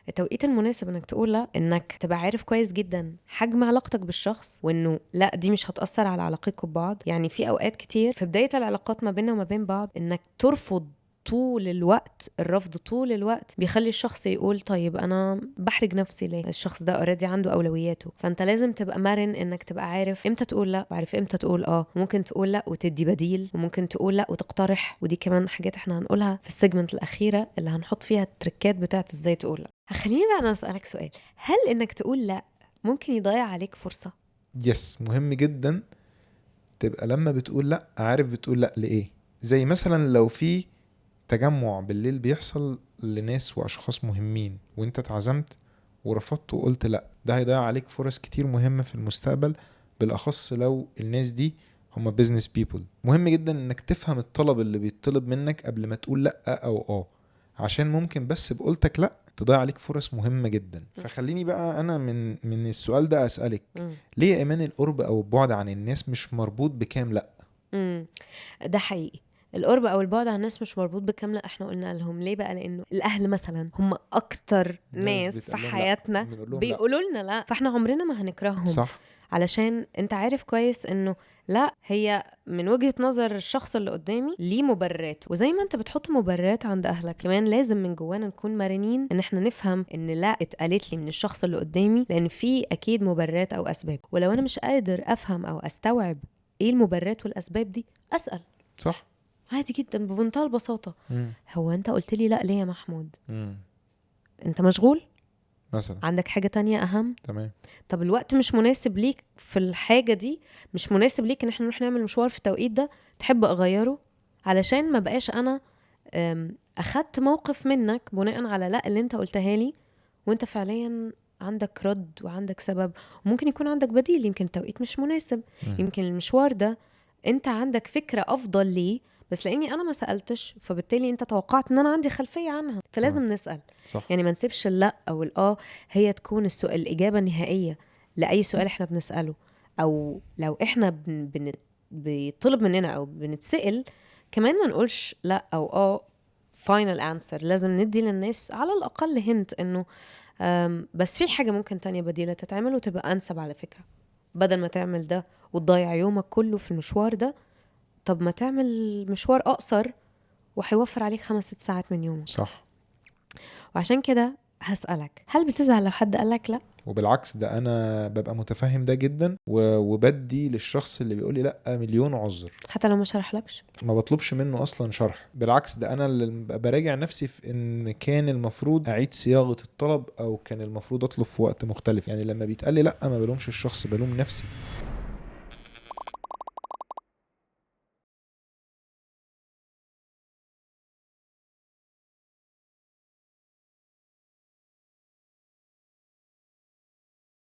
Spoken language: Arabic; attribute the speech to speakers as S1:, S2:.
S1: التوقيت المناسب انك تقول لا، انك تبقى عارف كويس جدا حجم علاقتك بالشخص، وانه لا دي مش هتأثر على علاقتكم ببعض. يعني في اوقات كتير في بداية العلاقات ما بيننا وما بين بعض انك ترفض طول الوقت، الرفض طول الوقت بيخلي الشخص يقول طيب انا بحرج نفسي ليه؟ الشخص ده اوريدي عنده اولوياته. فانت لازم تبقى مرن انك تبقى عارف امتى تقول لا، وعارف امتى تقول وممكن تقول لا وتدي بديل، وممكن تقول لا وتقترح. ودي كمان حاجات احنا هنقولها في السيجمنت الاخيره اللي هنحط فيها التريكات بتاعت ازاي تقول لا. خليني بقى انا اسالك سؤال، هل انك تقول لا ممكن يضيع عليك فرصه؟
S2: يس، مهم جدا تبقى لما بتقول لا عارف بتقول لا لإيه. زي مثلا لو في تجمع بالليل بيحصل لناس وأشخاص مهمين وانت اتعزمت ورفضت وقلت لا، ده هيضيع عليك فرص كتير مهمة في المستقبل، بالأخص لو الناس دي هما business people. مهم جدا انك تفهم الطلب اللي بيطلب منك قبل ما تقول لا او عشان ممكن بس بقولتك لا تضيع عليك فرص مهمة جدا. فخليني بقى انا من السؤال ده اسألك، ليه يا ايمان القرب او البعد عن الناس مش مربوط بكام لا؟
S1: ده حقيقي، القرب او البعد عن الناس مش مربوط بكامله. احنا قلنا لهم ليه بقى؟ لانه الاهل مثلا هم اكتر ناس في حياتنا بيقولوا لنا لا، فاحنا عمرنا ما هنكرههم.
S2: صح.
S1: علشان انت عارف كويس انه لا، هي من وجهة نظر الشخص اللي قدامي ليه مبررات، وزي ما انت بتحط مبررات عند اهلك كمان لازم من جوانا نكون مرنين ان احنا نفهم ان لا اتقالت لي من الشخص اللي قدامي لان في اكيد مبررات او اسباب. ولو انا مش قادر افهم او استوعب ايه المبررات والاسباب دي، اسأل.
S2: صح،
S1: عادي جدا بمنتهى البساطة. هو انت قلت لي لا ليه يا محمود؟ انت مشغول
S2: مثلا،
S1: عندك حاجة تانية اهم؟
S2: تمام.
S1: طب الوقت مش مناسب ليك في الحاجة دي، مش مناسب ليك ان احنا نروح نعمل مشوار في التوقيت ده، تحب اغيره؟ علشان ما بقاش انا اخدت موقف منك بناء على لا اللي انت قلتها لي، وانت فعليا عندك رد وعندك سبب، وممكن يكون عندك بديل. يمكن التوقيت مش مناسب، يمكن المشوار ده انت عندك فكرة افضل ليه، بس لاني انا ما سألتش فبالتالي انت توقعت ان انا عندي خلفية عنها. فلازم نسأل.
S2: صح.
S1: يعني ما نسيبش اللا او هي تكون السؤال الإجابة النهائية لأي سؤال احنا بنسأله. او لو احنا بيطلب مننا او بنتسأل كمان ما نقولش لا او final answer. لازم ندي للناس على الأقل هنت انه بس في حاجة ممكن تانية بديلة تتعمل وتبقى أنسب على فكرة. بدل ما تعمل ده وتضيع يومك كله في المشوار ده، طب ما تعمل مشوار أقصر وحيوفر عليك 5-6 ساعات من يومك.
S2: صح.
S1: وعشان كده هسألك، هل بتزعل لو حد قالك لا؟
S2: وبالعكس ده انا ببقى متفهم ده جدا وبدي للشخص اللي بيقولي لا مليون عذر،
S1: حتى لو ما شرحلكش
S2: ما بطلبش منه اصلا شرح. بالعكس ده انا اللي براجع نفسي في ان كان المفروض اعيد صياغة الطلب او كان المفروض اطلب في وقت مختلف. يعني لما بيتقال لي لا ما بلومش الشخص، بلوم نفسي.